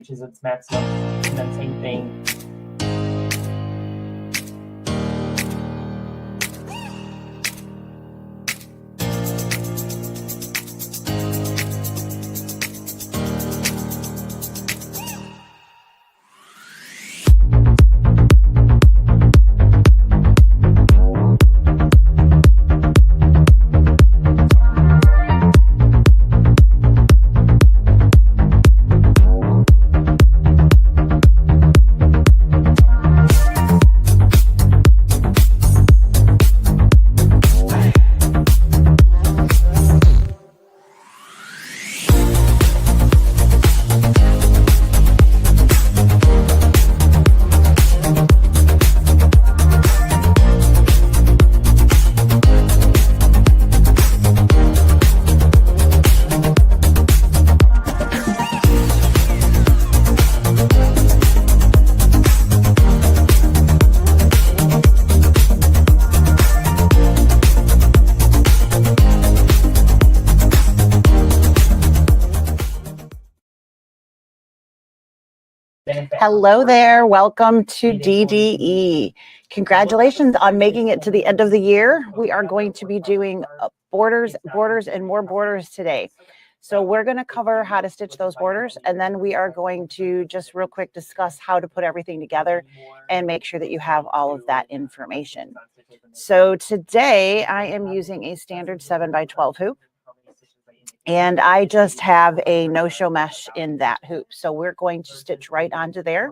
reaches its maximum, and then same thing. Hello there. Welcome to DDE. Congratulations on making it to the end of the year. We are going to be doing borders, and more borders today. So we're going to cover how to stitch those borders, and then we are going to just real quick discuss how to put everything together and make sure that you have all of that information. So today I am using a standard 7x12 hoop. And I just have a no-show mesh in that hoop. So we're going to stitch right onto there.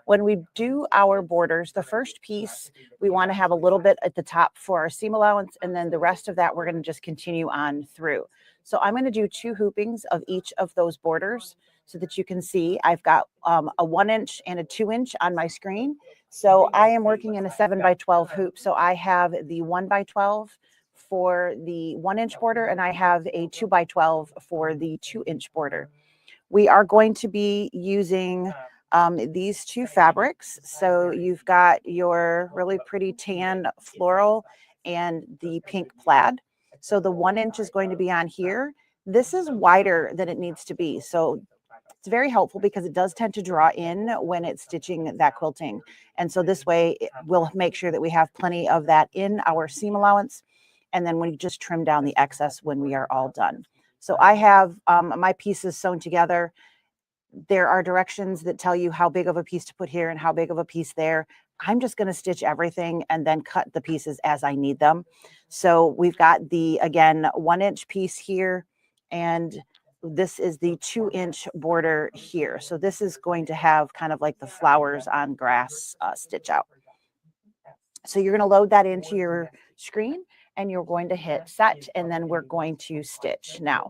When we do our borders, the first piece, we want to have a little bit at the top for our seam allowance. And then the rest of that, we're going to just continue on through. So I'm going to do 2 hoopings of each of those borders so that you can see. I've got a 1-inch and a 2-inch on my screen. So I am working in a 7x12 hoop. So I have the 1x12 for the 1-inch border, and I have a 2x12 for the 2-inch border. We are going to be using these 2 fabrics. So you've got your really pretty tan floral and the pink plaid. So the 1-inch is going to be on here. This is wider than it needs to be. So it's very helpful because it does tend to draw in when it's stitching that quilting. And so this way we'll make sure that we have plenty of that in our seam allowance. And then we just trim down the excess when we are all done. So I have my pieces sewn together. There are directions that tell you how big of a piece to put here and how big of a piece there. I'm just going to stitch everything and then cut the pieces as I need them. So we've got the, again, 1-inch piece here, and this is the 2-inch border here. So this is going to have kind of like the flowers on grass stitch out. So you're going to load that into your screen, and you're going to hit set, and then we're going to stitch. Now,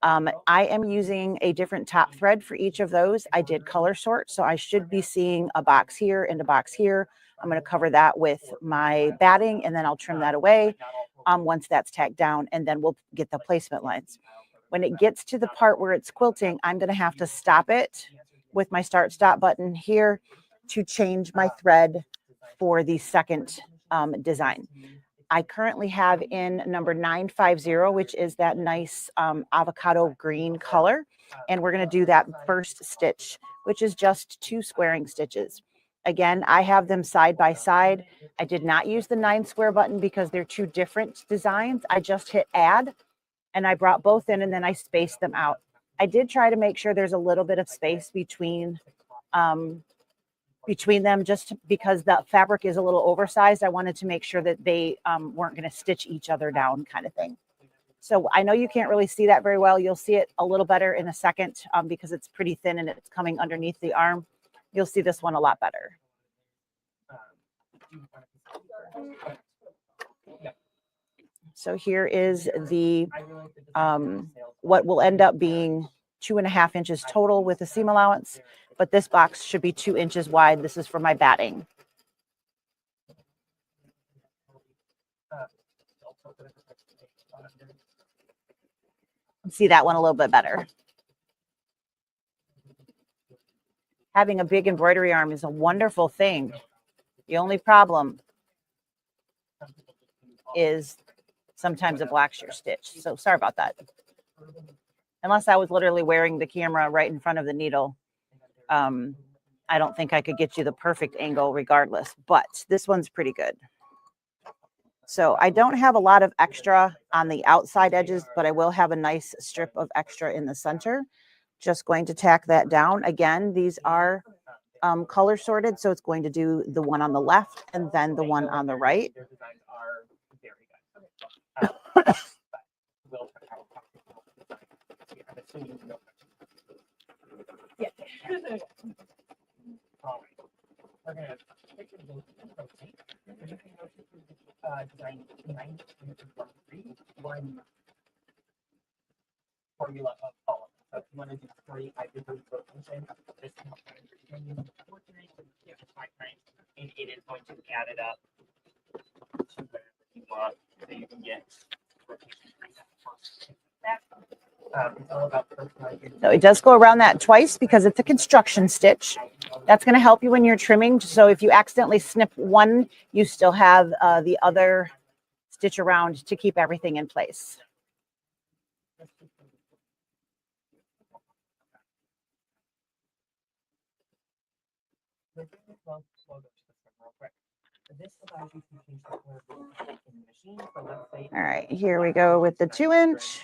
I am using a different top thread for each of those. I did color sort, so I should be seeing a box here and a box here. I'm going to cover that with my batting, and then I'll trim that away once that's tacked down, and then we'll get the placement lines. When it gets to the part where it's quilting, I'm going to have to stop it with my start stop button here to change my thread for the second design. I currently have in number 950, which is that nice avocado green color. And we're going to do that first stitch, which is just 2 squaring stitches. Again, I have them side by side. I did not use the 9 square button because they're 2 different designs. I just hit add, and I brought both in, and then I spaced them out. I did try to make sure there's a little bit of space between them, just because the fabric is a little oversized. I wanted to make sure that they weren't going to stitch each other down, kind of thing. So I know you can't really see that very well. You'll see it a little better in a second because it's pretty thin and it's coming underneath the arm. You'll see this one a lot better. So here is the what will end up being 2.5 inches total with the seam allowance, but this box should be 2 inches wide. This is for my batting. See that one a little bit better. Having a big embroidery arm is a wonderful thing. The only problem is sometimes it blocks your stitch. So sorry about that. Unless I was literally wearing the camera right in front of the needle, I don't think I could get you the perfect angle regardless, but this one's pretty good. So I don't have a lot of extra on the outside edges, but I will have a nice strip of extra in the center. Just going to tack that down. Again, these are color sorted, so it's going to do the one on the left and then the one on the right. Their designs are very good. I'm assuming you know. Yeah. All right. We're gonna design 9.3 formula of all of them. So if you want to do 3, I did the rotation. This is how I'm yeah, 5 times, and it is going to add it up to whatever you want, so you can get rotation. It's all about personalizing. So it does go around that twice because it's a construction stitch. That's going to help you when you're trimming. So if you accidentally snip one, you still have the other stitch around to keep everything in place. All right, here we go with the 2-inch.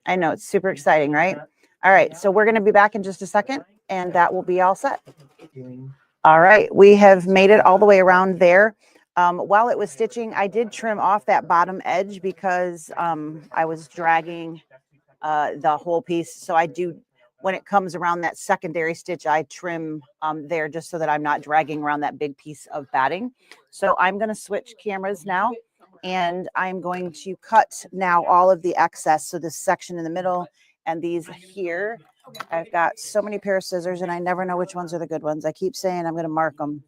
I know, it's super exciting, right? All right, so we're going to be back in just a second, and that will be all set. All right, we have made it all the way around there. While it was stitching, I did trim off that bottom edge because I was dragging the whole piece. So I do, when it comes around that secondary stitch, I trim there just so that I'm not dragging around that big piece of batting. So I'm going to switch cameras now, and I'm going to cut now all of the excess. So this section in the middle and these here. I've got so many pair of scissors and I never know which ones are the good ones. I keep saying I'm going to mark them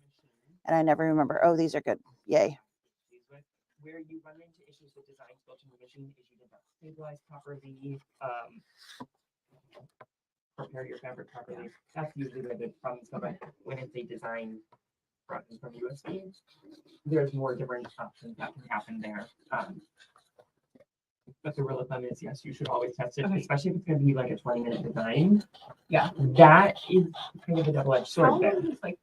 and I never remember. Oh, these are good. Yay. Where you run into issues with design quilting the machine is you did not stabilize properly, prepare your fabric properly. That's usually where the problems come. But when it's a design project from USB, there's more different options that can happen there. But the rule of thumb is, yes, you should always test it, especially if it's going to be like a 20-minute design. Yeah, that is kind of a double-edged sword. How long is like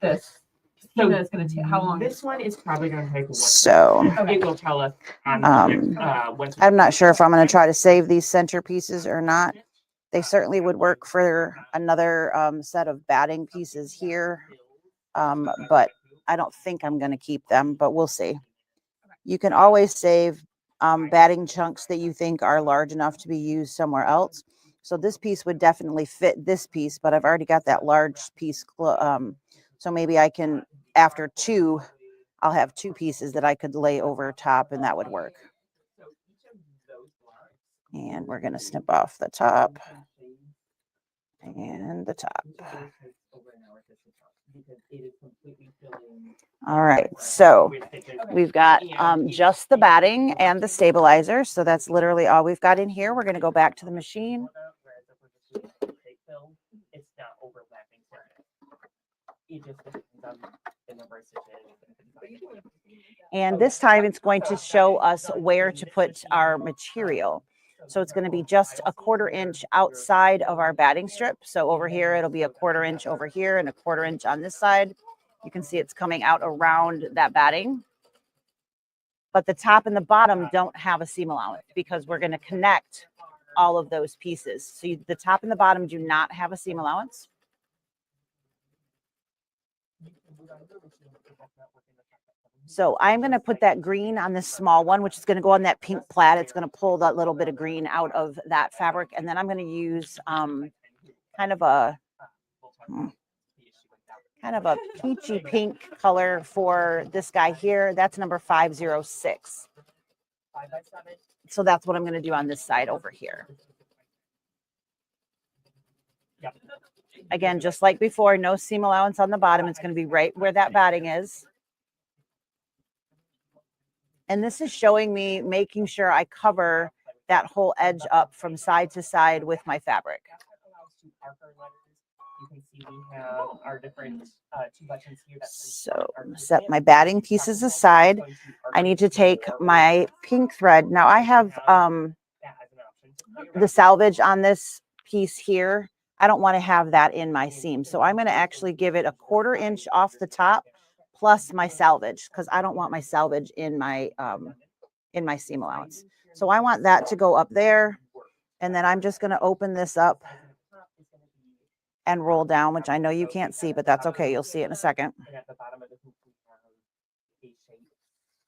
this? So That's going to take how long? This one is probably going to take 1. So It will tell us on once I'm not sure if I'm going to try to save these center pieces or not. They certainly would work for another set of batting pieces here. But I don't think I'm going to keep them, but we'll see. You can always save batting chunks that you think are large enough to be used somewhere else. So this piece would definitely fit this piece, but I've already got that large piece. So maybe I can, after 2, I'll have 2 pieces that I could lay over top and that would work. And we're going to snip off the top and the top. All right, so we've got just the batting and the stabilizer. So that's literally all we've got in here. We're going to go back to the machine. It's not overlapping. It just depends on the number of stitches. And this time it's going to show us where to put our material. So it's going to be just a 1/4 inch outside of our batting strip. So over here, it'll be a 1/4 inch over here and a 1/4 inch on this side. You can see it's coming out around that batting. But the top and the bottom don't have a seam allowance because we're going to connect all of those pieces. So the top and the bottom do not have a seam allowance. So I'm going to put that green on this small one, which is going to go on that pink plaid. It's going to pull that little bit of green out of that fabric. And then I'm going to use kind of a peachy pink color for this guy here. That's number 506. So that's what I'm going to do on this side over here. Again, just like before, no seam allowance on the bottom. It's going to be right where that batting is. And this is showing me making sure I cover that whole edge up from side to side with my fabric. You can see we have our different 2 buttons here. So set my batting pieces aside. I need to take my pink thread. Now I have the salvage on this piece here. I don't want to have that in my seam. So I'm going to actually give it a 1/4 inch off the top plus my selvage, because I don't want my selvage in my seam allowance. So I want that to go up there. And then I'm just going to open this up and roll down, which I know you can't see, but that's okay. You'll see it in a second. And at the bottom of the hoop, we have a shape.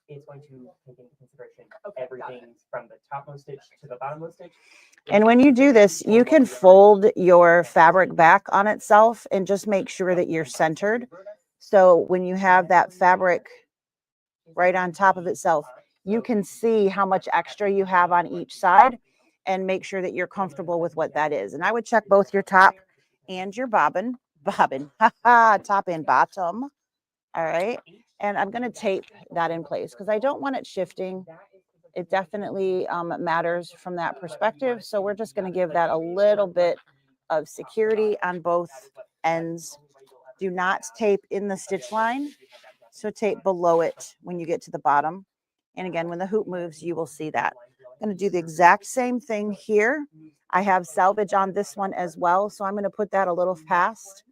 It's going to take into consideration everything from the topmost stitch to the bottommost stitch. And when you do this, you can fold your fabric back on itself and just make sure that you're centered. So when you have that fabric right on top of itself, you can see how much extra you have on each side and make sure that you're comfortable with what that is. And I would check both your top and your bobbin, top and bottom. All right. And I'm going to tape that in place because I don't want it shifting. It definitely matters from that perspective. So we're just going to give that a little bit of security on both ends. Do not tape in the stitch line. So tape below it when you get to the bottom. And again, when the hoop moves, you will see that. I'm going to do the exact same thing here. I have selvage on this one as well. So I'm going to put that a little past.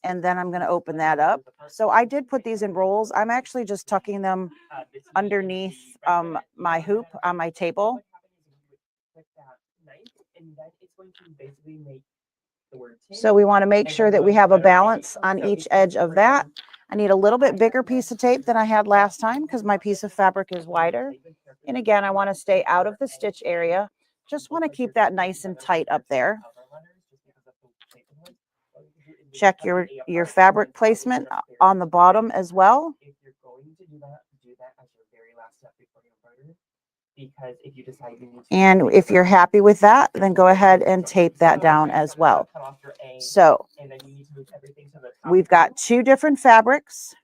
And then I'm going to open that up. So I did put these in rolls. I'm actually just tucking them underneath my hoop on my table. So we want to make sure that we have a balance on each edge of that. I need a little bit bigger piece of tape than I had last time because my piece of fabric is wider. And again, I want to stay out of the stitch area. Just want to keep that nice and tight up there. Check your fabric placement on the bottom as well. If you're going to do that as your very last step before you embroider. Because if you decide you need to, and if you're happy with that, then go ahead and tape that down as well. So we've got 2 different fabrics.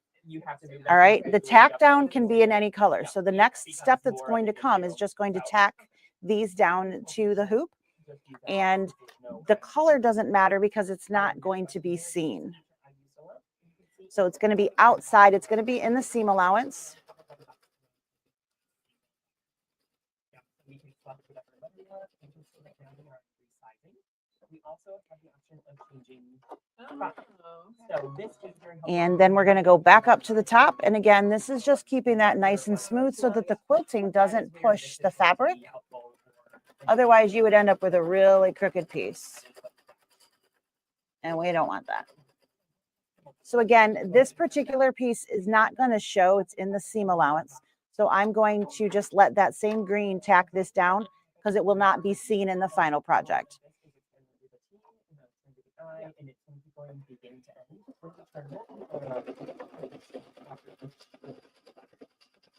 All right. The tack down can be in any color. So the next step that's going to come is just going to tack these down to the hoop. And the color doesn't matter because it's not going to be seen. So it's going to be outside. It's going to be in the seam allowance. And then we're going to go back up to the top. And again, this is just keeping that nice and smooth so that the quilting doesn't push the fabric. Otherwise, you would end up with a really crooked piece. And we don't want that. So again, this particular piece is not going to show. It's in the seam allowance. So I'm going to just let that same green tack this down because it will not be seen in the final project.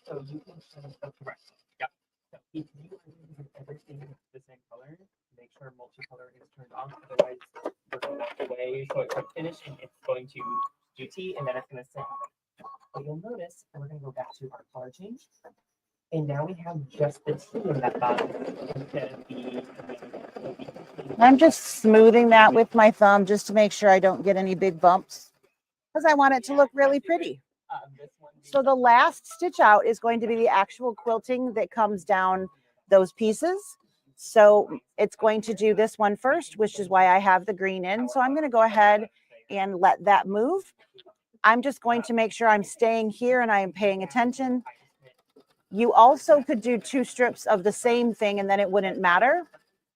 So you can change the correct. Yeah. So if you are using everything the same color, make sure multicolor is turned on. Otherwise, we're going to back away. So it's like finish and it's going to do T and then it's going to sit. But you'll notice, and we're going to go back to our color change. And now we have just the T in that bottom instead of the. I'm just smoothing that with my thumb just to make sure I don't get any big bumps because I want it to look really pretty. So the last stitch out is going to be the actual quilting that comes down those pieces. So it's going to do this one first, which is why I have the green in. So I'm going to go ahead and let that move. I'm just going to make sure I'm staying here and I am paying attention. You also could do 2 strips of the same thing and then it wouldn't matter.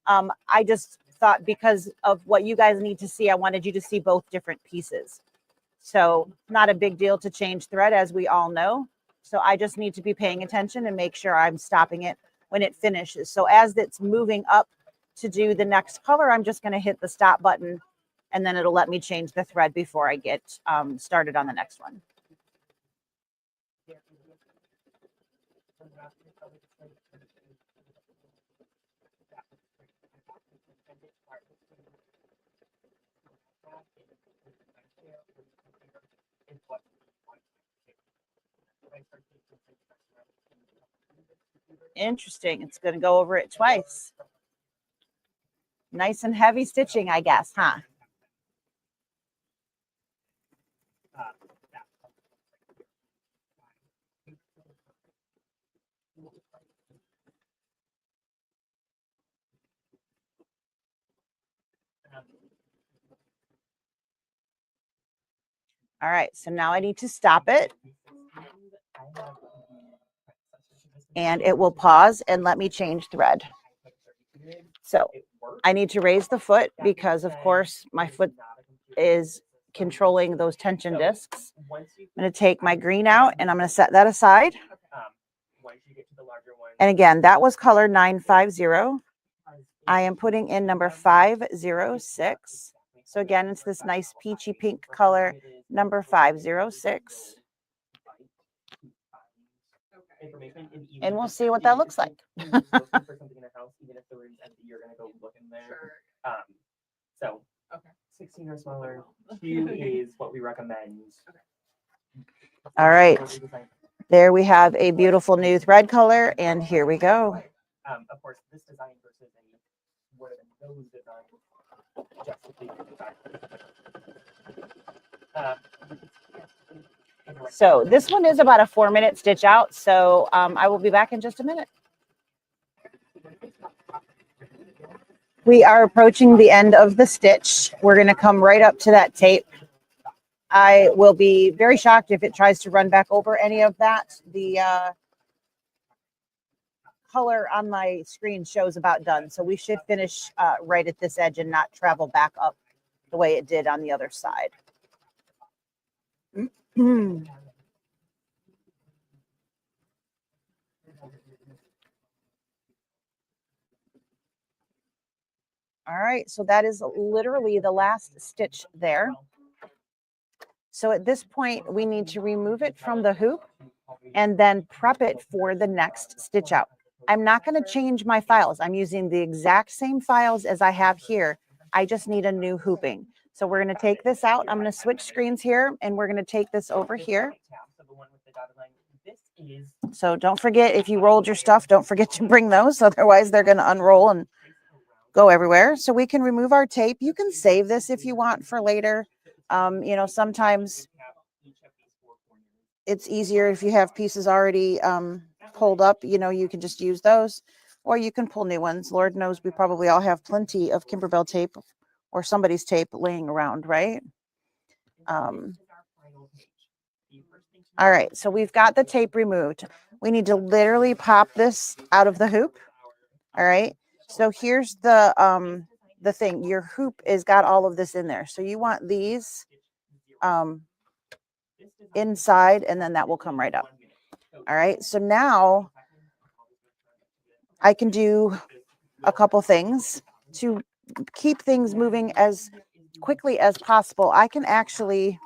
I just thought because of what you guys need to see, I wanted you to see both different pieces. So not a big deal to change thread, as we all know. So I just need to be paying attention and make sure I'm stopping it when it finishes. So as it's moving up to do the next color, I'm just going to hit the stop button and then it'll let me change the thread before I get started on the next one. Interesting. It's going to go over it twice. Nice and heavy stitching, I guess, huh? All right, so now I need to stop it. And it will pause and let me change thread. So I need to raise the foot because, of course, my foot is controlling those tension discs. I'm going to take my green out and I'm going to set that aside. And again, that was color 950. I am putting in number 506. So again, it's this nice peachy pink color, number 506. And we'll see what that looks like. So 16 or smaller, 2 is what we recommend. All right. There we have a beautiful new thread color, and here we go. Of course, this design versus one of those designs, just to keep So this one is about a 4-minute stitch out. So I will be back in just a minute. We are approaching the end of the stitch. We're going to come right up to that tape. I will be very shocked if it tries to run back over any of that. The color on my screen shows about done. So we should finish right at this edge and not travel back up the way it did on the other side. All right, so that is literally the last stitch there. So at this point, we need to remove it from the hoop and then prep it for the next stitch out. I'm not going to change my files. I'm using the exact same files as I have here. I just need a new hooping. So we're going to take this out. I'm going to switch screens here, and we're going to take this over here. So don't forget, if you rolled your stuff, don't forget to bring those. Otherwise, they're going to unroll and go everywhere. So we can remove our tape. You can save this if you want for later. You know, sometimes it's easier if you have pieces already pulled up, you know, you can just use those, or you can pull new ones. Lord knows we probably all have plenty of Kimberbell tape or somebody's tape laying around, right? All right, so we've got the tape removed. We need to literally pop this out of the hoop. All right, so here's the thing. Your hoop has got all of this in there. So you want these inside, and then that will come right up. All right, so now I can do a couple things to keep things moving as quickly as possible. I can actually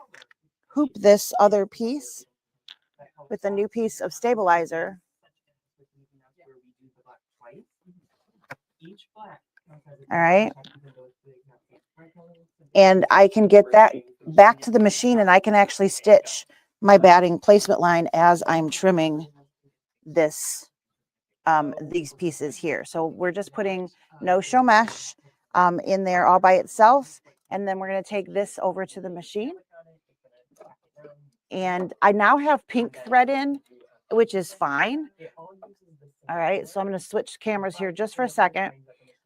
hoop this other piece with a new piece of stabilizer. All right. And I can get that back to the machine, and I can actually stitch my batting placement line as I'm trimming this these pieces here. So we're just putting no show mesh in there all by itself, and then we're going to take this over to the machine. And I now have pink thread in, which is fine. All right, so I'm going to switch cameras here just for a second.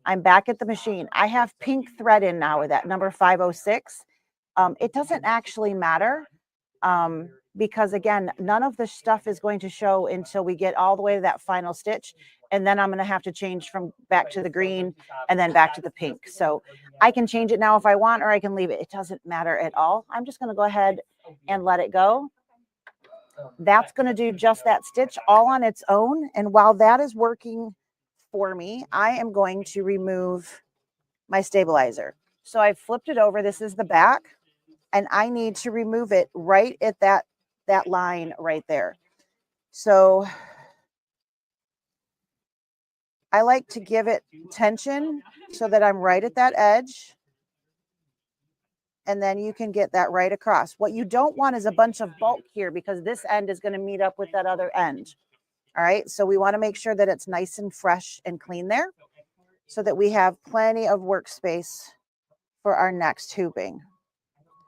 I'm back at the machine. I have pink thread in now with that number 506. It doesn't actually matter because, again, none of the stuff is going to show until we get all the way to that final stitch. And then I'm going to have to change from back to the green and then back to the pink. So I can change it now if I want, or I can leave it. It doesn't matter at all. I'm just going to go ahead and let it go. That's going to do just that stitch all on its own. And while that is working for me, I am going to remove my stabilizer. So I flipped it over. This is the back, and I need to remove it right at that line right there. So I like to give it tension so that I'm right at that edge. And then you can get that right across. What you don't want is a bunch of bulk here, because this end is going to meet up with that other end. All right, so we want to make sure that it's nice and fresh and clean there so that we have plenty of workspace for our next hooping.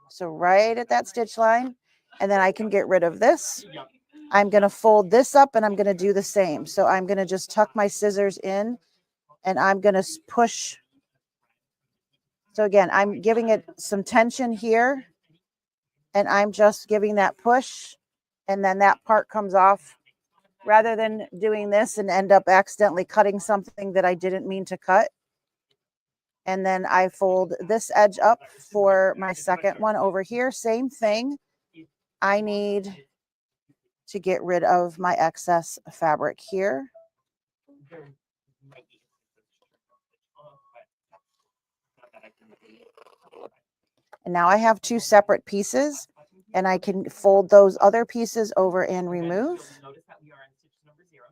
So right at that stitch line, and then I can get rid of this. I'm going to fold this up, and I'm going to do the same. So I'm going to just tuck my scissors in, and I'm going to push. So again, I'm giving it some tension here and I'm just giving that push, and then that part comes off, rather than doing this and end up accidentally cutting something that I didn't mean to cut. And then I fold this edge up for my second one over here. Same thing. I need to get rid of my excess fabric here. And now I have two separate pieces, and I can fold those other pieces over and remove. Notice that we are on stitch number 0.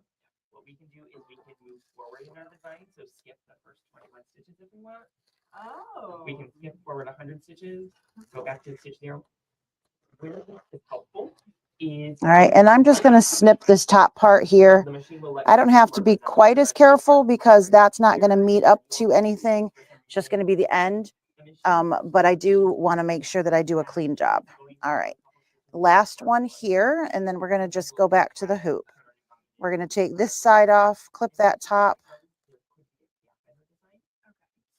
What we can do is we can move forward in our design, so skip the first 21 stitches if we want. Oh. We can skip forward 100 stitches, go back to stitch 0. Where this is helpful is... All right, and I'm just going to snip this top part here. I don't have to be quite as careful because that's not going to meet up to anything. It's just going to be the end. But I do want to make sure that I do a clean job. All right, last one here, and then we're going to just go back to the hoop. We're going to take this side off, clip that top.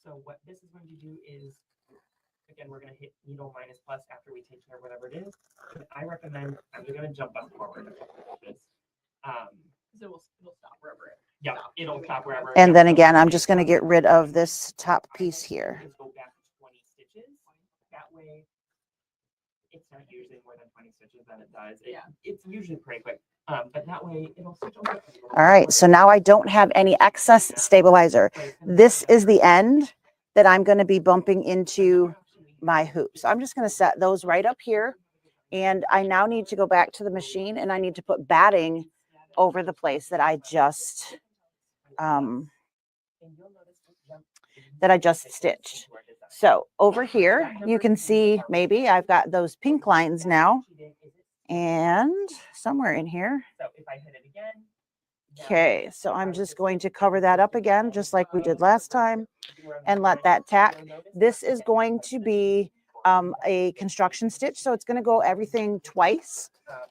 So what this is going to do is, again, we're going to hit needle minus plus after we take care of whatever it is. I recommend, I'm just going to jump up forward. So it'll stop wherever it. Yeah, it'll stop wherever. And then again, I'm just going to get rid of this top piece here. Just go back 20 stitches. That way, it's not usually more than 20 stitches that it does. It's usually pretty quick. But that way, it'll switch over. All right, so now I don't have any excess stabilizer. This is the end that I'm going to be bumping into my hoop. So I'm just going to set those right up here. And I now need to go back to the machine, and I need to put batting over the place that I just stitched. So over here, you can see maybe I've got those pink lines now, and somewhere in here. Okay, so I'm just going to cover that up again, just like we did last time, and let that tack. This is going to be a construction stitch, so it's going to go everything twice.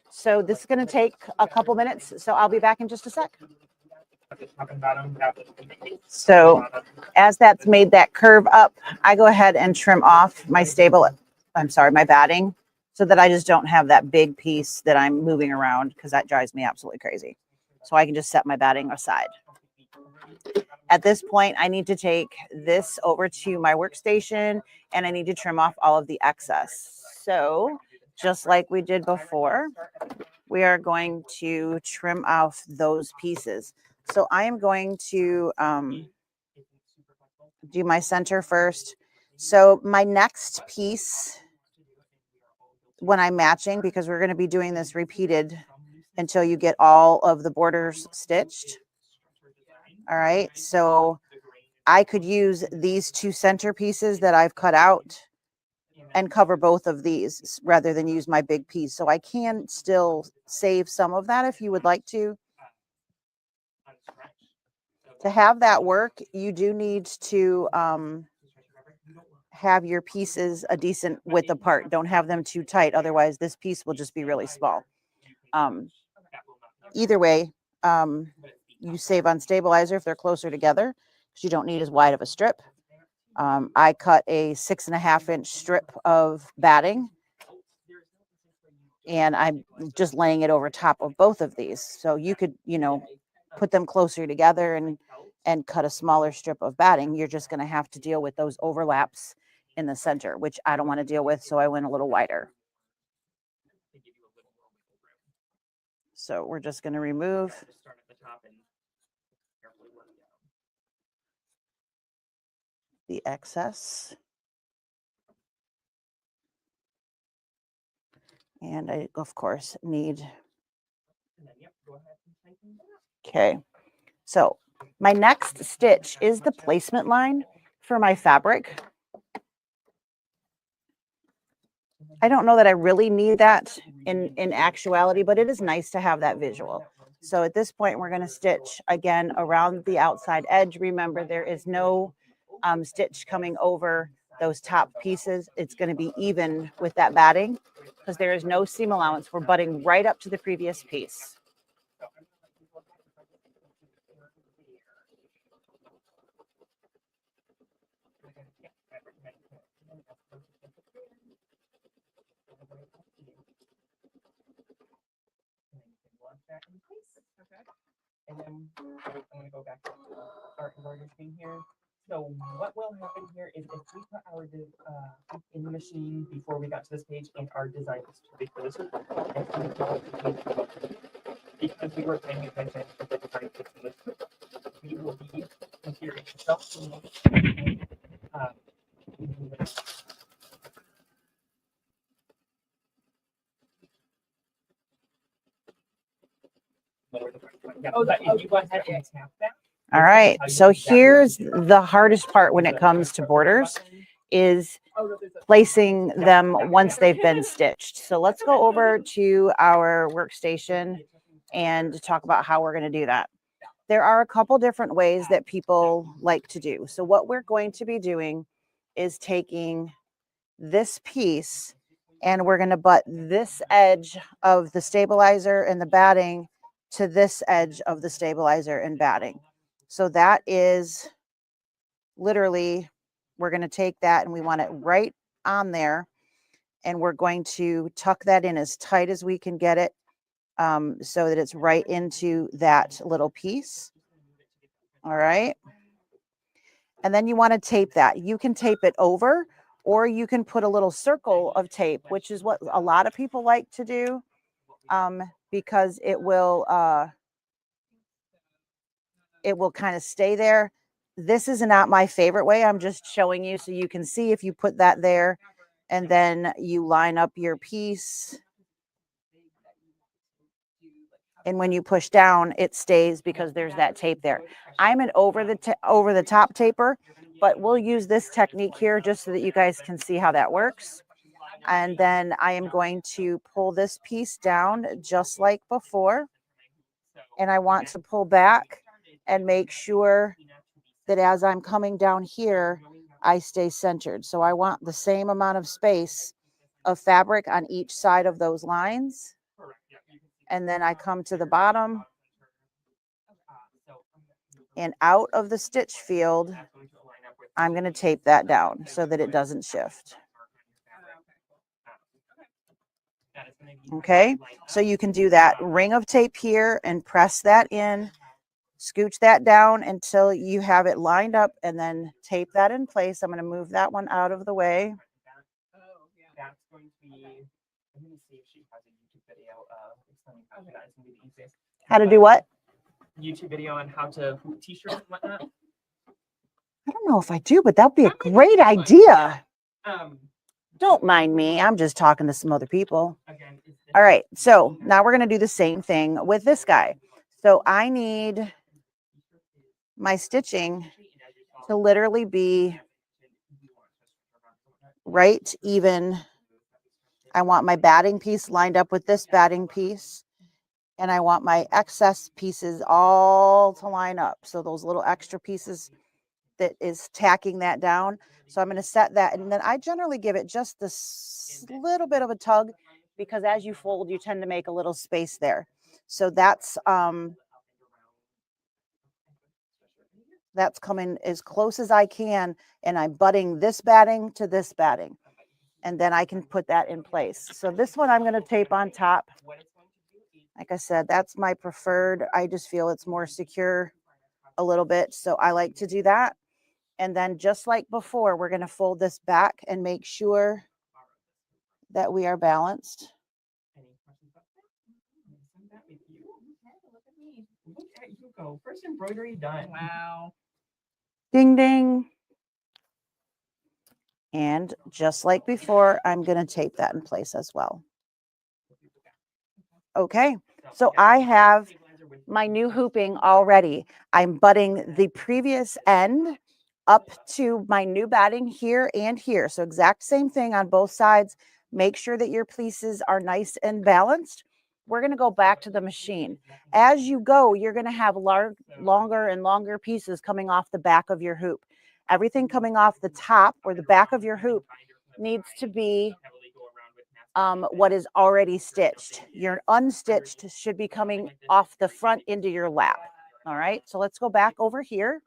So this is going to take a couple minutes, so I'll be back in just a sec. So as that's made that curve up, I go ahead and trim off my my batting, so that I just don't have that big piece that I'm moving around, because that drives me absolutely crazy. So I can just set my batting aside. At this point, I need to take this over to my workstation, and I need to trim off all of the excess. So just like we did before, we are going to trim off those pieces. So I am going to do my center first. So my next piece, when I'm matching, because we're going to be doing this repeated until you get all of the borders stitched. All right, so I could use these two center pieces that I've cut out and cover both of these rather than use my big piece. So I can still save some of that if you would like to. To have that work, you do need to have your pieces a decent width apart. Don't have them too tight. Otherwise, this piece will just be really small. Either way, you save on stabilizer if they're closer together, because you don't need as wide of a strip. I cut a 6.5 inch strip of batting, and I'm just laying it over top of both of these. So you could, put them closer together and cut a smaller strip of batting. You're just going to have to deal with those overlaps in the center, which I don't want to deal with. So I went a little wider. So we're just going to remove the excess. And I, of course, need. Okay. So my next stitch is the placement line for my fabric. I don't know that I really need that in actuality, but it is nice to have that visual. So at this point, we're going to stitch again around the outside edge. Remember, there is no stitch coming over those top pieces. It's going to be even with that batting because there is no seam allowance. We're butting right up to the previous piece. that in place. Okay. And then I'm gonna go back to our embroidery screen here. So what will happen here is if we put our in the machine before we got to this page, and our design is too big for this one, because we were paying attention to the design fits in this, we will be configuring ourselves. But if you go ahead and tap that. All right. So here's the hardest part when it comes to borders is placing them once they've been stitched. So let's go over to our workstation and talk about how we're going to do that. There are a couple different ways that people like to do. So what we're going to be doing is taking this piece and we're going to butt this edge of the stabilizer and the batting to this edge of the stabilizer and batting. So that is literally, we're going to take that and we want it right on there. And we're going to tuck that in as tight as we can get it so that it's right into that little piece. All right. And then you want to tape that. You can tape it over, or you can put a little circle of tape, which is what a lot of people like to do because it will kind of stay there. This is not my favorite way. I'm just showing you so you can see if you put that there and then you line up your piece. And when you push down, it stays because there's that tape there. I'm an over the top taper, but we'll use this technique here just so that you guys can see how that works. And then I am going to pull this piece down just like before. And I want to pull back and make sure that as I'm coming down here, I stay centered. So I want the same amount of space of fabric on each side of those lines. And then I come to the bottom and out of the stitch field, I'm going to tape that down so that it doesn't shift. Okay, so you can do that ring of tape here and press that in, scooch that down until you have it lined up and then tape that in place. I'm going to move that one out of the way. That's going to be, I'm going to see if she has a YouTube video explaining how to do that. It's going to be the easiest. How to do what? YouTube video on how to hoop t-shirts and whatnot. I don't know if I do, but that would be a great idea. Don't mind me. I'm just talking to some other people. All right. So now we're going to do the same thing with this guy. So I need my stitching to literally be right even. I want my batting piece lined up with this batting piece. And I want my excess pieces all to line up. So those little extra pieces that is tacking that down. So I'm going to set that. And then I generally give it just this little bit of a tug because as you fold, you tend to make a little space there. So that's coming as close as I can. And I'm butting this batting to this batting. And then I can put that in place. So this one I'm going to tape on top. Like I said, that's my preferred. I just feel it's more secure a little bit. So I like to do that. And then just like before, we're going to fold this back and make sure that we are balanced. Look at you go. First embroidery done. Wow. Ding, ding. And just like before, I'm going to tape that in place as well. Okay, so I have my new hooping already. I'm butting the previous end up to my new batting here and here. So exact same thing on both sides. Make sure that your pieces are nice and balanced. We're going to go back to the machine. As you go, you're going to have longer and longer pieces coming off the back of your hoop. Everything coming off the top or the back of your hoop needs to be what is already stitched. Your unstitched should be coming off the front into your lap. All right, so let's go back over here.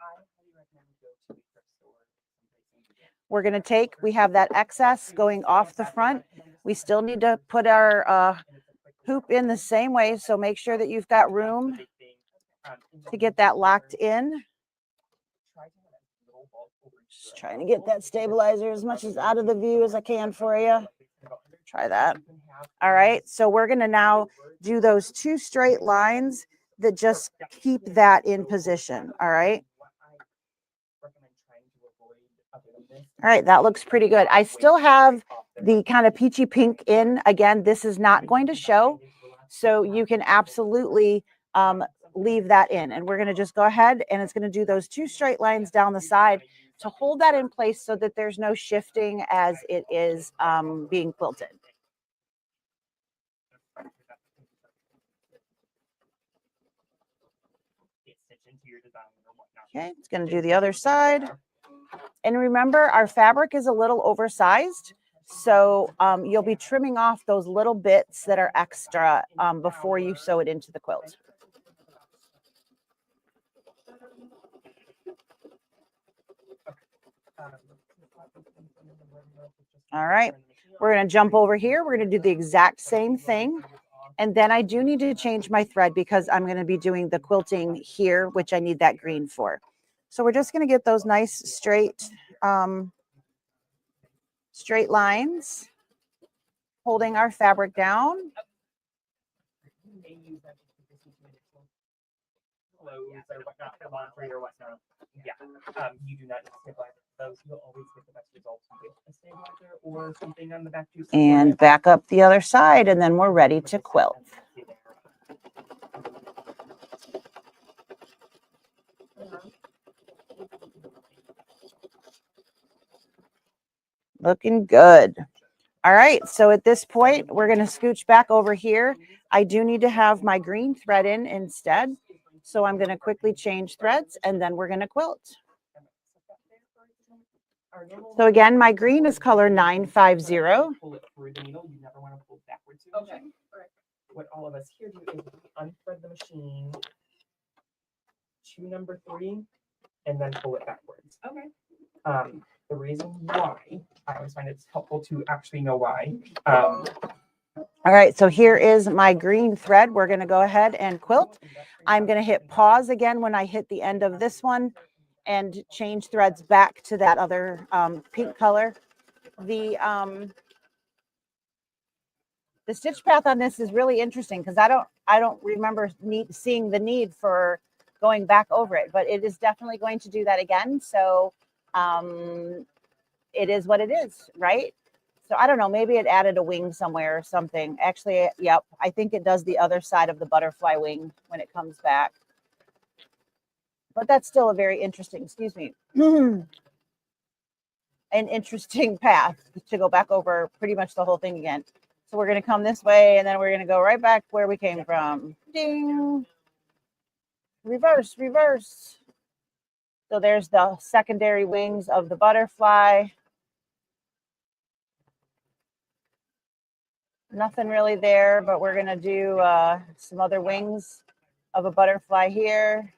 We're going to we have that excess going off the front. We still need to put our hoop in the same way. So make sure that you've got room to get that locked in. Just trying to get that stabilizer as much as out of the view as I can for you. Try that. All right, so we're going to now do those 2 straight lines that just keep that in position. All right. All right, that looks pretty good. I still have the kind of peachy pink in. Again, this is not going to show, so you can absolutely leave that in. And we're going to just go ahead, and it's going to do those 2 straight lines down the side to hold that in place so that there's no shifting as it is being quilted. Okay, it's going to do the other side. And remember, our fabric is a little oversized, so you'll be trimming off those little bits that are extra before you sew it into the quilt. All right, we're going to jump over here. We're going to do the exact same thing. And then I do need to change my thread because I'm going to be doing the quilting here, which I need that green for. So we're just going to get those nice straight lines, holding our fabric down. You do not need to stabilize those. You'll always get the best results with a stabilizer or something on the back too. And back up the other side, and then we're ready to quilt. Looking good. All right, so at this point, we're going to scooch back over here. I do need to have my green thread in instead. So I'm going to quickly change threads, and then we're going to quilt. So again, my green is color 950. Okay. What all of us here do is unthread the machine to number 3 and then pull it backwards. Okay. The reason why I always find it's helpful to actually know why. All right, so here is my green thread. We're going to go ahead and quilt. I'm going to hit pause again when I hit the end of this one and change threads back to that other pink color. The stitch path on this is really interesting because I don't remember seeing the need for going back over it, but it is definitely going to do that again. So it is what it is, right? So I don't know, maybe it added a wing somewhere or something. Actually, yep, I think it does the other side of the butterfly wing when it comes back. But that's still a very interesting, excuse me, an interesting path to go back over pretty much the whole thing again. So we're going to come this way, and then we're going to go right back where we came from. Ding. Reverse, reverse. So there's the secondary wings of the butterfly. Nothing really there, but we're going to do some other wings of a butterfly here.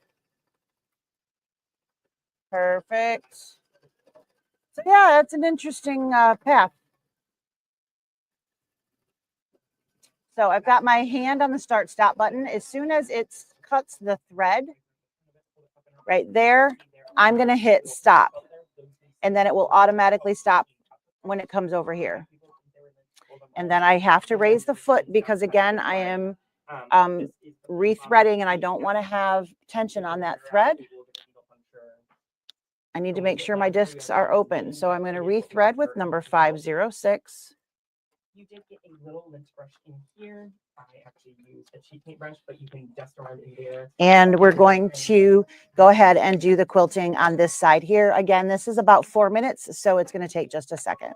Perfect. So yeah, that's an interesting path. So I've got my hand on the start stop button. As soon as it cuts the thread right there, I'm going to hit stop, and then it will automatically stop when it comes over here. And then I have to raise the foot because again, I am rethreading and I don't want to have tension on that thread. I need to make sure my discs are open. So I'm going to rethread with number 506. You did get a little lint brush in here. I actually used a cheap paintbrush, but you can dust around in there. And we're going to go ahead and do the quilting on this side here. Again, this is about 4 minutes, so it's going to take just a second.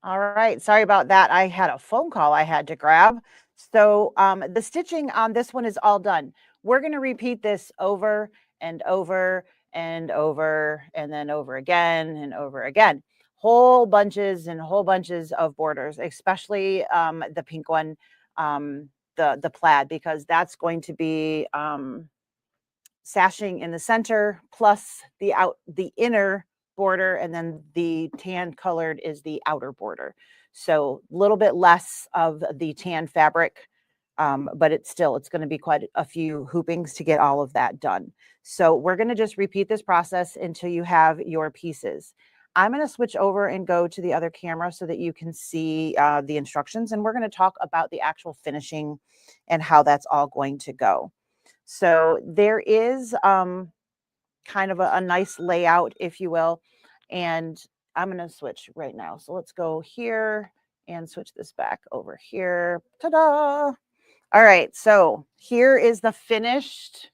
All right, sorry about that. I had a phone call I had to grab. So the stitching on this one is all done. We're going to repeat this over and over and over and then over again and over again. Whole bunches and whole bunches of borders, especially the pink one. the plaid, because that's going to be sashing in the center plus the inner border, and then the tan colored is the outer border. So a little bit less of the tan fabric, but it's going to be quite a few hoopings to get all of that done. So we're going to just repeat this process until you have your pieces. I'm going to switch over and go to the other camera so that you can see the instructions, and we're going to talk about the actual finishing and how that's all going to go. So there is kind of a nice layout, if you will, and I'm going to switch right now. So let's go here and switch this back over here. Ta-da! All right, so here is the finished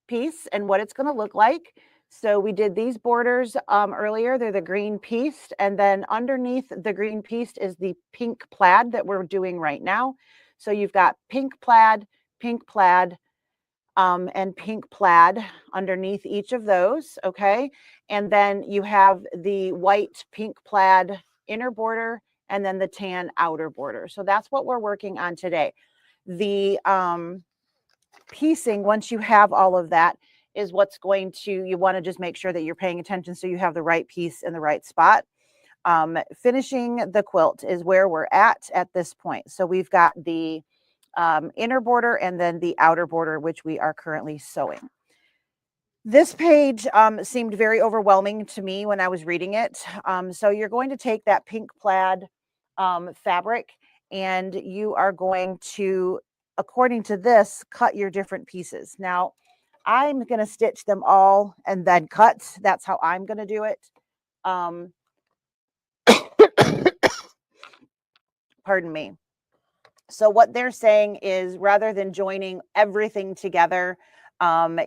piece and what it's going to look like. So we did these borders earlier. They're the green pieced, and then underneath the green pieced is the pink plaid that we're doing right now. So you've got pink plaid, and pink plaid underneath each of those, okay? And then you have the white pink plaid inner border and then the tan outer border. So that's what we're working on today. The piecing, once you have all of that, is what's going to, you want to just make sure that you're paying attention so you have the right piece in the right spot. Finishing the quilt is where we're at this point. So we've got the inner border and then the outer border, which we are currently sewing. This page seemed very overwhelming to me when I was reading it. So you're going to take that pink plaid fabric, and you are going to, according to this, cut your different pieces. Now, I'm going to stitch them all and then cut. That's how I'm going to do it. Pardon me. So what they're saying is, rather than joining everything together,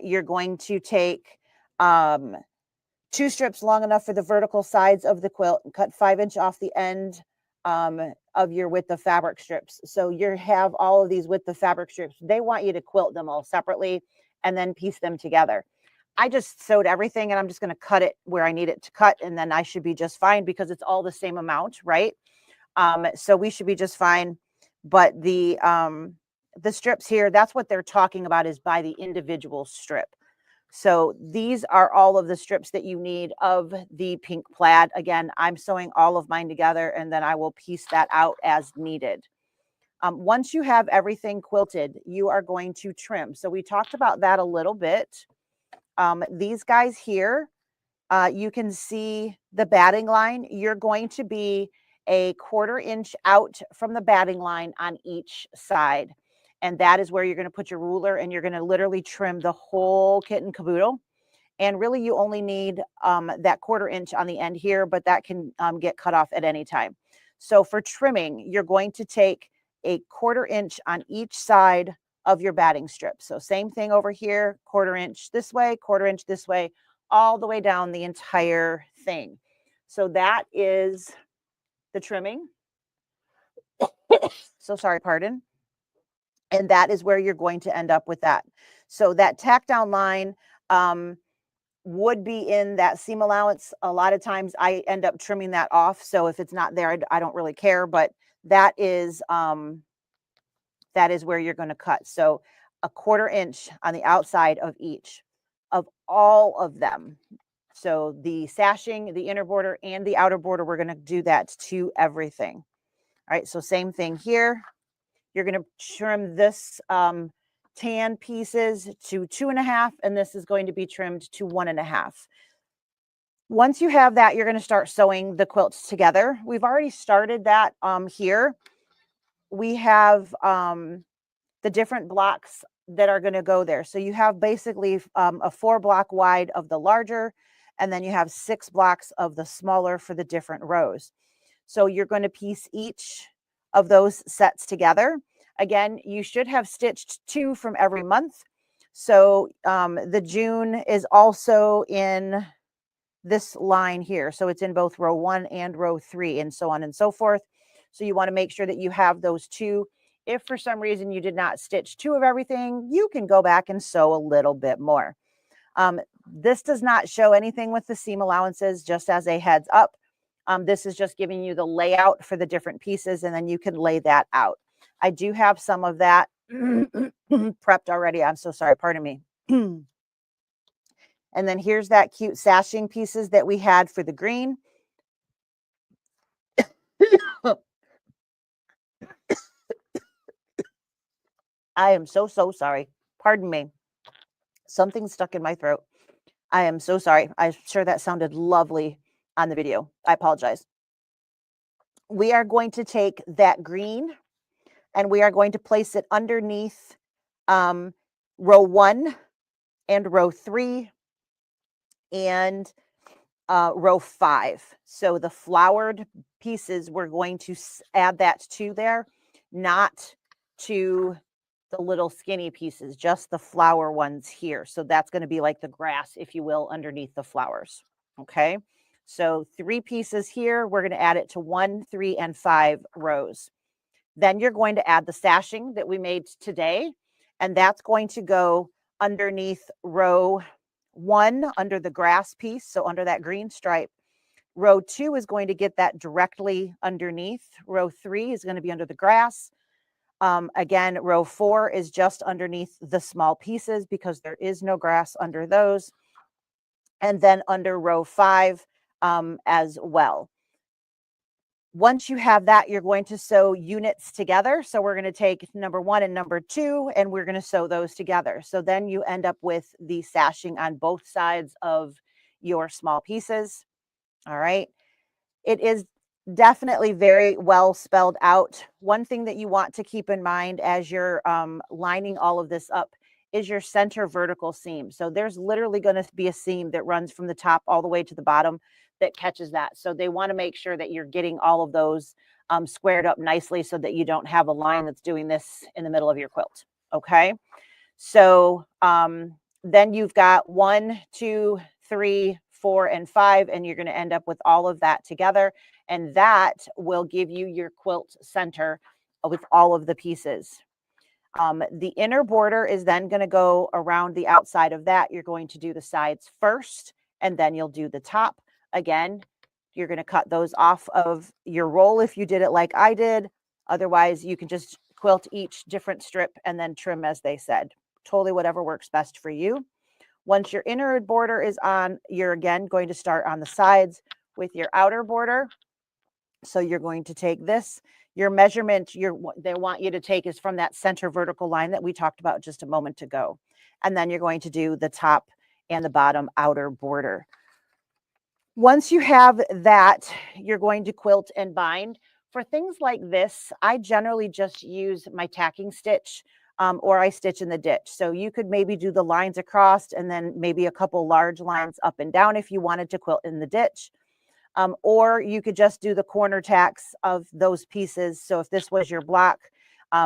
you're going to take 2 strips long enough for the vertical sides of the quilt and cut 5" off the end of your width of fabric strips. So you have all of these width of fabric strips. They want you to quilt them all separately and then piece them together. I just sewed everything, and I'm just going to cut it where I need it to cut, and then I should be just fine because it's all the same amount, right? So we should be just fine. But the strips here, that's what they're talking about, is by the individual strip. So these are all of the strips that you need of the pink plaid. Again, I'm sewing all of mine together, and then I will piece that out as needed. Once you have everything quilted, you are going to trim. So we talked about that a little bit. These guys here, you can see the batting line. You're going to be a 1/4 inch out from the batting line on each side. And that is where you're going to put your ruler, and you're going to literally trim the whole kit and caboodle. And really, you only need that 1/4 inch on the end here, but that can get cut off at any time. So for trimming, you're going to take a 1/4 inch on each side of your batting strip. So same thing over here, 1/4 inch this way, 1/4 inch this way, all the way down the entire thing. So that is the trimming. So sorry, pardon. And that is where you're going to end up with that. So that tack down line would be in that seam allowance. A lot of times I end up trimming that off. So if it's not there, I don't really care, but that is where you're going to cut. So a 1/4 inch on the outside of each of all of them. So the sashing, the inner border, and the outer border, we're going to do that to everything. All right, so same thing here. You're going to trim this tan pieces to 2.5, and this is going to be trimmed to 1.5. Once you have that, you're going to start sewing the quilts together. We've already started that here. We have the different blocks that are going to go there. So you have basically a 4 block wide of the larger, and then you have 6 blocks of the smaller for the different rows. So you're going to piece each of those sets together. Again, you should have stitched 2 from every month. So the June is also in this line here. So it's in both row 1 and row 3, and so on and so forth. So you want to make sure that you have those 2. If for some reason you did not stitch 2 of everything, you can go back and sew a little bit more. This does not show anything with the seam allowances, just as a heads up. This is just giving you the layout for the different pieces, and then you can lay that out. I do have some of that prepped already. I'm so sorry. Pardon me. And then here's that cute sashing pieces that we had for the green. I am so sorry. Pardon me. Something stuck in my throat. I am so sorry. I'm sure that sounded lovely on the video. I apologize. We are going to take that green and we are going to place it underneath row 1 and row 3 and row 5. So the flowered pieces, we're going to add that to there, not to the little skinny pieces, just the flower ones here. So that's going to be like the grass, if you will, underneath the flowers. Okay. So 3 pieces here. We're going to add it to 1, 3, and 5 rows. Then you're going to add the sashing that we made today, and that's going to go underneath row 1 under the grass piece, so under that green stripe. Row 2 is going to get that directly underneath. Row 3 is going to be under the grass. Again, row 4 is just underneath the small pieces because there is no grass under those. And then under row 5 as well. Once you have that, you're going to sew units together. So we're going to take number 1 and number 2, and we're going to sew those together. So then you end up with the sashing on both sides of your small pieces. All right. It is definitely very well spelled out. One thing that you want to keep in mind as you're lining all of this up is your center vertical seam. So there's literally going to be a seam that runs from the top all the way to the bottom that catches that. So they want to make sure that you're getting all of those squared up nicely so that you don't have a line that's doing this in the middle of your quilt. Okay. So then you've got 1, 2, 3, 4, and 5, and you're going to end up with all of that together. And that will give you your quilt center with all of the pieces. The inner border is then going to go around the outside of that. You're going to do the sides first, and then you'll do the top. Again, you're going to cut those off of your roll if you did it like I did. Otherwise, you can just quilt each different strip and then trim as they said. Totally whatever works best for you. Once your inner border is on, you're again going to start on the sides with your outer border. So you're going to take this, your measurement they want you to take is from that center vertical line that we talked about just a moment ago. And then you're going to do the top and the bottom outer border. Once you have that, you're going to quilt and bind. For things like this, I generally just use my tacking stitch or I stitch in the ditch. So you could maybe do the lines across and then maybe a couple large lines up and down if you wanted to quilt in the ditch. Or you could just do the corner tacks of those pieces. So if this was your block,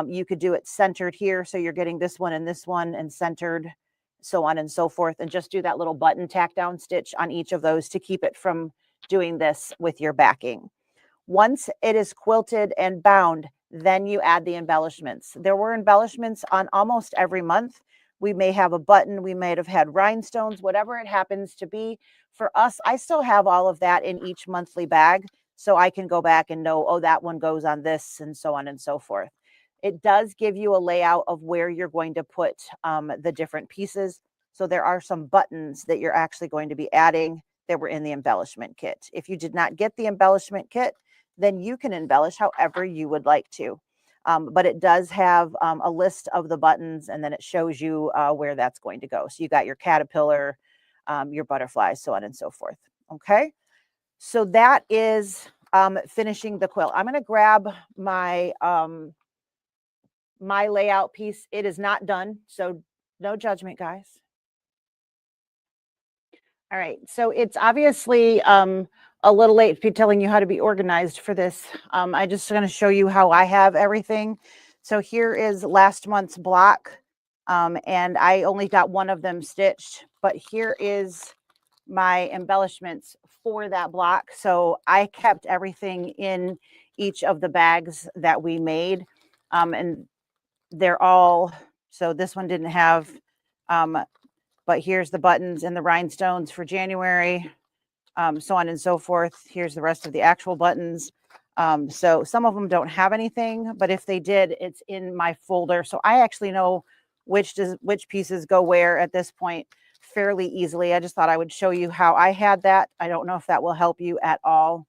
you could do it centered here. So you're getting this one and centered, so on and so forth. And just do that little button tack down stitch on each of those to keep it from doing this with your backing. Once it is quilted and bound, then you add the embellishments. There were embellishments on almost every month. We may have a button, we might have had rhinestones, whatever it happens to be. For us, I still have all of that in each monthly bag, so I can go back and know, oh, that one goes on this, and so on and so forth. It does give you a layout of where you're going to put the different pieces. So there are some buttons that you're actually going to be adding that were in the embellishment kit. If you did not get the embellishment kit, then you can embellish however you would like to. But it does have a list of the buttons, and then it shows you where that's going to go. So you got your caterpillar, your butterfly, so on and so forth. Okay, so that is finishing the quilt. I'm going to grab my my layout piece. It is not done, so no judgment, guys. All right, so it's obviously a little late to be telling you how to be organized for this. I just going to show you how I have everything. So here is last month's block, and I only got one of them stitched, but here is my embellishments for that block. So I kept everything in each of the bags that we made, and they're all, so this one didn't have, but here's the buttons and the rhinestones for January. So on and so forth. Here's the rest of the actual buttons. So some of them don't have anything, but if they did, it's in my folder. So I actually know which pieces go where at this point fairly easily. I just thought I would show you how I had that. I don't know if that will help you at all.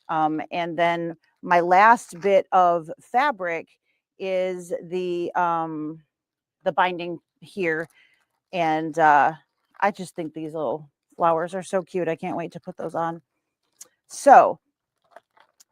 And then my last bit of fabric is the binding here. And I just think these little flowers are so cute. I can't wait to put those on. So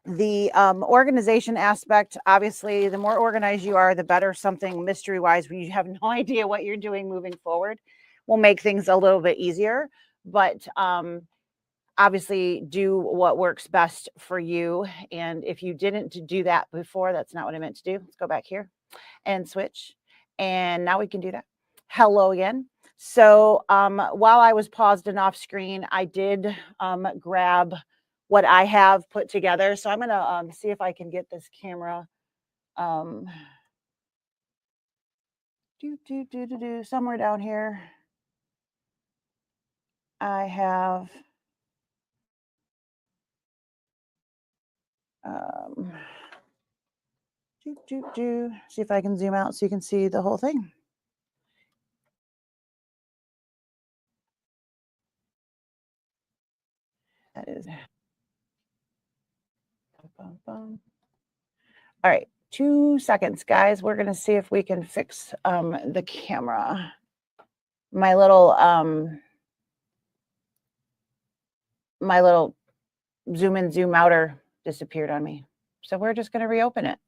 the organization aspect, obviously, the more organized you are, the better. Something mystery wise, when you have no idea what you're doing moving forward, will make things a little bit easier. But obviously, do what works best for you. And if you didn't do that before, that's not what I meant to do. Let's go back here and switch. And now we can do that. Hello again. So while I was paused and off screen, I did grab what I have put together. So I'm going to see if I can get this camera somewhere down here. I have see if I can zoom out so you can see the whole thing. That is. All right, 2 seconds, guys. We're gonna see if we can fix the camera. My little zoom in, zoom outer disappeared on me. So we're just gonna reopen it.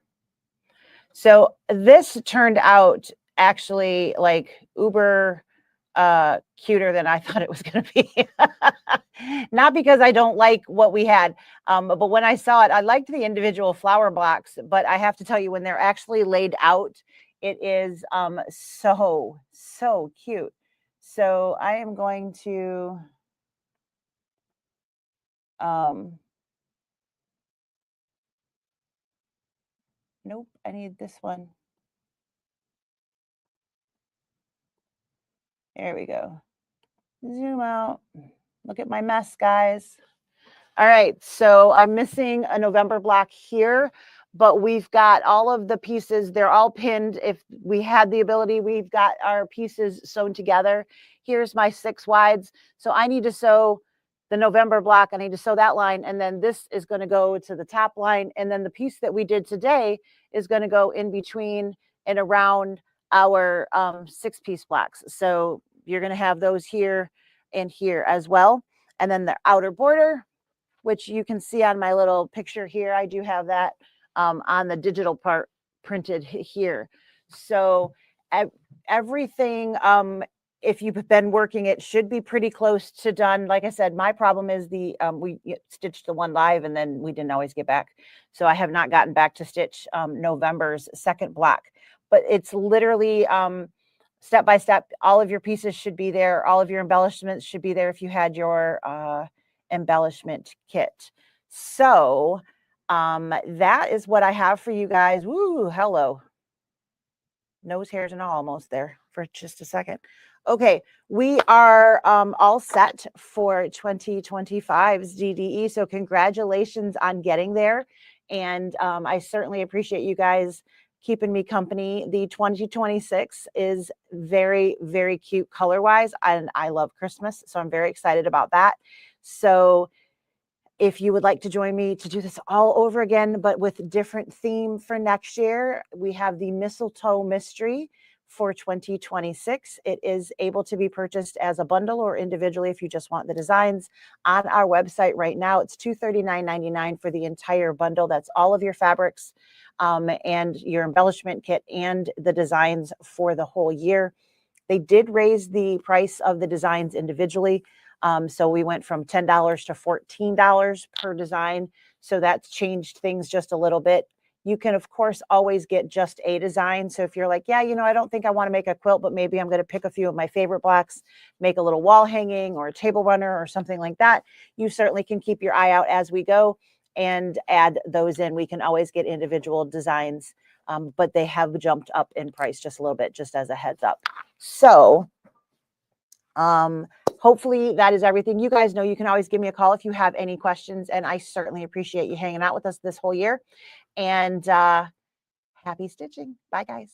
So this turned out actually like uber cuter than I thought it was going to be. Not because I don't like what we had, but when I saw it, I liked the individual flower blocks, but I have to tell you, when they're actually laid out, it is so cute. So I am going to nope, I need this one. There we go. Zoom out. Look at my mess, guys. All right, so I'm missing a November block here, but we've got all of the pieces. They're all pinned. If we had the ability, we've got our pieces sewn together. Here's my 6 wides. So I need to sew the November block. I need to sew that line, and then this is going to go to the top line. And then the piece that we did today is going to go in between and around our 6-piece blocks. So you're going to have those here and here as well. And then the outer border, which you can see on my little picture here. I do have that on the digital part printed here. So everything, if you've been working, it should be pretty close to done. Like I said, my problem is we stitched the one live and then we didn't always get back. So I have not gotten back to stitch November's 2nd block, but it's literally step by step. All of your pieces should be there. All of your embellishments should be there if you had your embellishment kit. So that is what I have for you guys. Woo, hello. Nose hairs and all almost there for just a second. Okay, we are all set for 2025's DDE. So congratulations on getting there. And I certainly appreciate you guys keeping me company. The 2026 is very, very cute color-wise, and I love Christmas, so I'm very excited about that. So if you would like to join me to do this all over again, but with different theme for next year, we have the Mistletoe Mystery for 2026. It is able to be purchased as a bundle or individually if you just want the designs. On our website right now, it's $239.99 for the entire bundle. That's all of your fabrics and your embellishment kit and the designs for the whole year. They did raise the price of the designs individually. So we went from $10 to $14 per design. So that's changed things just a little bit. You can, of course, always get just a design. So if you're like, yeah, I don't think I want to make a quilt, but maybe I'm going to pick a few of my favorite blocks, make a little wall hanging or a table runner or something like that, you certainly can keep your eye out as we go and add those in. We can always get individual designs, but they have jumped up in price just a little bit, just as a heads up. So hopefully that is everything. You guys know you can always give me a call if you have any questions, and I certainly appreciate you hanging out with us this whole year. And happy stitching. Bye, guys.